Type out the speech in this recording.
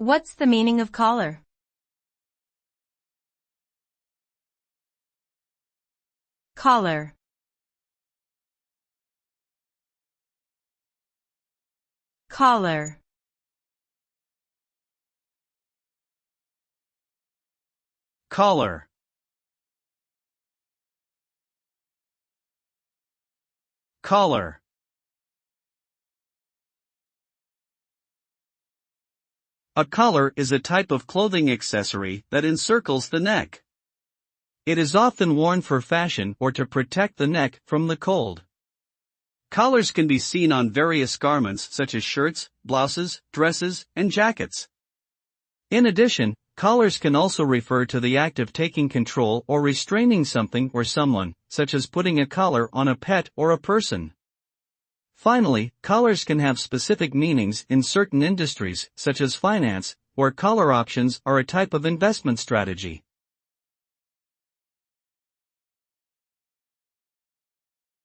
What's the meaning of collar? Collar. Collar. Collar. Collar. A collar is a type of clothing accessory that encircles the neck. It is often worn for fashion or to protect the neck from the cold. Collars can be seen on various garments such as shirts, blouses, dresses, and jackets. In addition, collars can also refer to the act of taking control or restraining something or someone, such as putting a collar on a pet or a person. Finally, collars can have specific meanings in certain industries, such as finance, where collar options are a type of investment strategy.